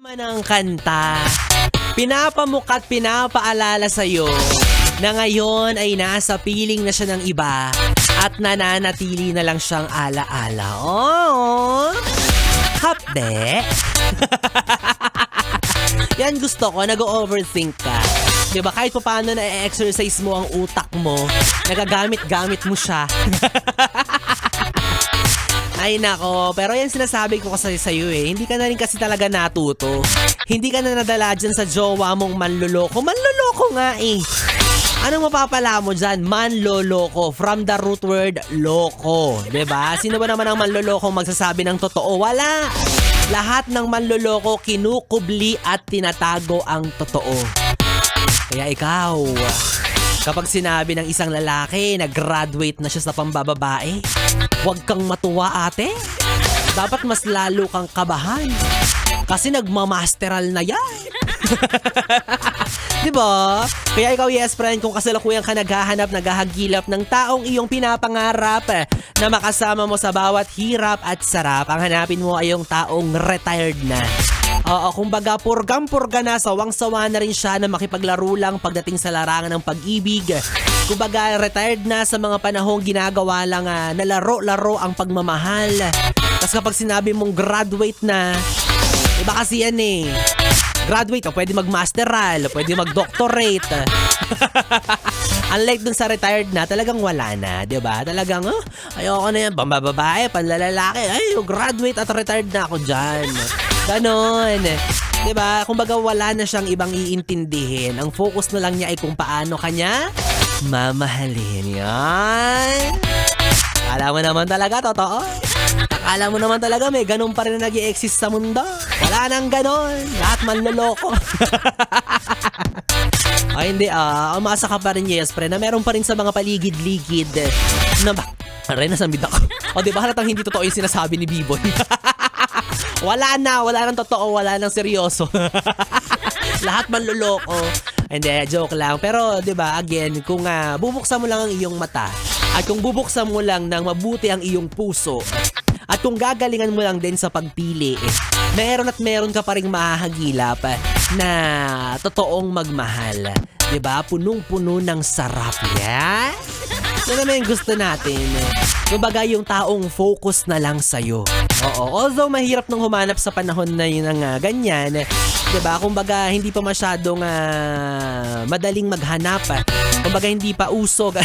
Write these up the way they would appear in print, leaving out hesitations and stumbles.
Naman ang kanta, pinapamukat pinapaalala sa'yo na ngayon ay nasa piling na siya ng iba at nananatili na lang siyang alaala. Oh, hapde. Yan gusto ko, nag-overthink ka. Diba, kahit pa paano na-exercise mo ang utak mo, nagagamit-gamit mo siya. Ay nako, pero yan sinasabi ko kasi sa'yo eh, hindi ka na rin kasi talaga natuto. Hindi ka na nadala dyan sa jowa mong manloloko. Manloloko nga eh. Anong mapapala mo dyan? Manloloko. From the root word, loko. Diba? Sino ba naman ang manloloko magsasabi ng totoo? Wala. Lahat ng manloloko kinukubli at tinatago ang totoo. Kaya ikaw, kapag sinabi ng isang lalaki na graduate na siya sa pambababae, huwag kang matuwa ate. Dapat mas lalo kang kabahan. Kasi nagmamasteral na yan. Diba? Kaya ikaw, yes friend, kung kasalukuyan ka naghahagilap ng taong iyong pinapangarap na makasama mo sa bawat hirap at sarap, ang hanapin mo ay yung taong retired na. Oo, kumbaga purgang-purga na, sawang-sawa na rin siya na makipaglaro lang pagdating sa larangan ng pag-ibig. Kumbaga retired na sa mga panahong ginagawa lang na laro-laro ang pagmamahal. Tapos kapag sinabi mong graduate na, iba kasi yan eh. Graduate, pwede mag-masteral, pwede mag-doctorate. Unlike dun sa retired na, talagang wala na, diba? Talagang, ayoko na yan, pambababae, panlalalaki, ay, graduate at retired na ako dyan. Ganon. Diba? Kumbaga wala na siyang ibang iintindihin. Ang focus na lang niya ay kung paano kanya mamahalin. Yan. Akala mo naman talaga, totoo? Akala mo naman talaga may ganun pa rin na nag-i-exist sa mundo? Wala nang ganon. Lahat manloloko. Ay hindi, umasa ka pa rin, yes, pre, na meron pa rin sa mga paligid-ligid na ba? Aray, nasambid ako. O diba halatang hindi totoo yung sinasabi ni B-Boy? Wala nang totoo, wala nang seryoso. Lahat manloloko. Hindi, joke lang. Pero, di ba, again, kung bubuksan mo lang ang iyong mata, at kung bubuksan mo lang ng mabuti ang iyong puso, at kung gagalingan mo lang din sa pagpili, meron at meron ka pa ring mahahagilap na totoong magmahal. Di ba? Punong-puno ng sarap yan. Yan naman yung gusto natin. Kumbaga yung taong focus na lang sa'yo. Oo, although mahirap nung humanap sa panahon na yun ng ganyan, diba? Kumbaga hindi pa masyadong madaling maghanap. Kumbaga hindi pa usog.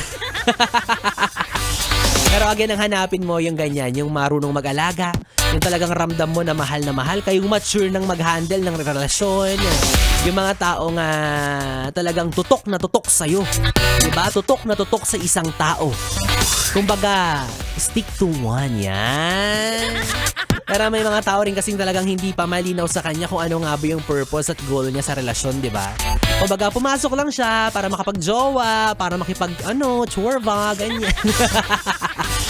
Pero again, ang hanapin mo yung ganyan, yung marunong mag-alaga, yung talagang ramdam mo na mahal kayo, mature ng mag-handle ng relasyon, yung mga taong talagang tutok na tutok sa'yo. Diba? Tutok na tutok sa isang tao. Kumbaga, stick to one, yan. Pero may mga tao rin kasing talagang hindi pa malinaw sa kanya kung ano nga ba yung purpose at goal niya sa relasyon, di ba? Kumbaga, pumasok lang siya para makapag-jowa, para chorba, ganyan.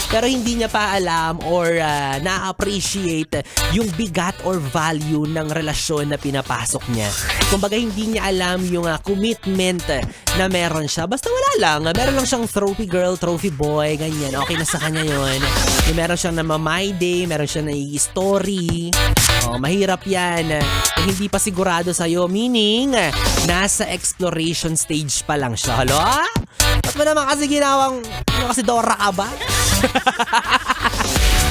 Pero hindi niya pa alam or na-appreciate yung bigat or value ng relasyon na pinapasok niya. Kumbaga, hindi niya alam yung commitment na meron siya. Basta wala lang. Meron lang siyang trophy girl, trophy boy, ganyan. Okay na sa kanya yun. Yung meron siyang my day, meron siyang story. Mahirap yan. Kung hindi pa sigurado sa'yo, meaning, nasa exploration stage pa lang siya. Halo? Ba't mo naman kasi ginawang, kasi Dora ka ba?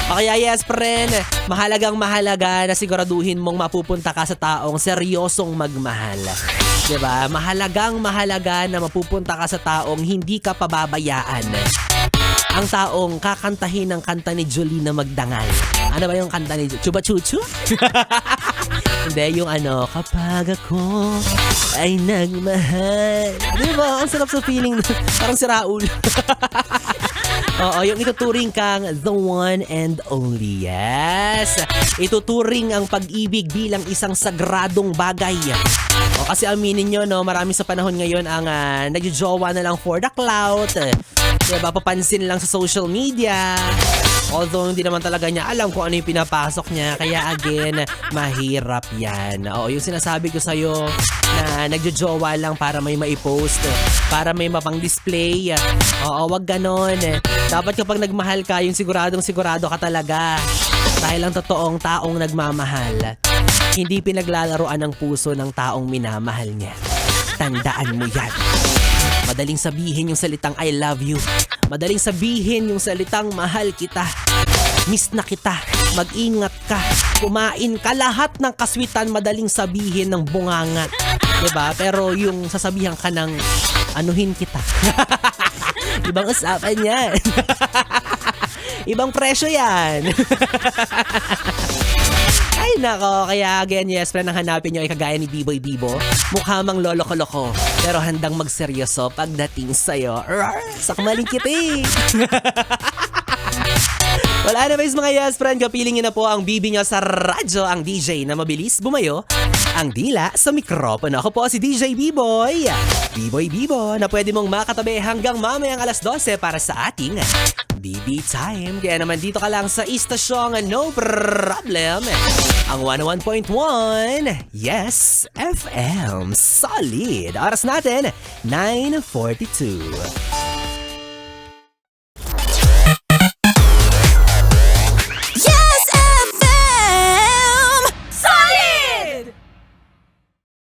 Kaya yes, friend, mahalaga na siguraduhin mong mapupunta ka sa taong seryosong magmahal. Diba? Mahalaga na mapupunta ka sa taong hindi ka pababayaan. Ang taong kakantahin ng kanta ni Jolina Magdangal. Ano ba yung kanta ni Chuba Chuchu? Hindi, yung kapag ako ay nagmahal. Diba? Ang sarap sa feeling. Parang si Raul. Oo, yung ituturing kang the one and only. Yes. Ituturing ang pag-ibig bilang isang sagradong bagay. Kasi aminin nyo, no, marami sa panahon ngayon ang nagjojowa na lang for the clout. Diba, papansin lang sa social media. Although hindi naman talaga niya alam kung ano yung pinapasok niya. Kaya again, mahirap yan. Oo, yung sinasabi ko sa'yo na nagjojowa lang para may maipost, para may mapang-display. Oo, wag ganon. Dapat kapag nagmahal ka, yung sigurado ka talaga. Dahil ang totoong taong nagmamahal Hindi pinaglalaroan ng puso ng taong minamahal niya. Tandaan mo yan. Madaling sabihin yung salitang I love you. Madaling sabihin yung salitang mahal kita. Miss na kita. Mag-ingat ka. Kumain ka. Lahat ng kaswitan madaling sabihin ng bunganga. Diba? Pero yung sasabihan ka ng anuhin kita. Ibang usapan yan. Ibang presyo yan. Ay nako, kaya again yes, friend, ang hanapin nyo ay kagaya ni Biboy Bibo. Mukha mang lolo-koloko, pero handang magseryoso pagdating sa'yo. Sakmaling kiti. Wala na guys mga yes, friend, kapiling nyo na po ang bibi nyo sa radyo, ang DJ na mabilis bumayo, ang dila sa mikropono. Ako po si DJ Biboy. Biboy Bibo na pwede mong makatabi hanggang mamayang alas 12 para sa ating BB Time. Kaya naman dito ka lang sa istasyong No Problem. Ang 101.1 Yes FM. Solid. Oras natin 9:42.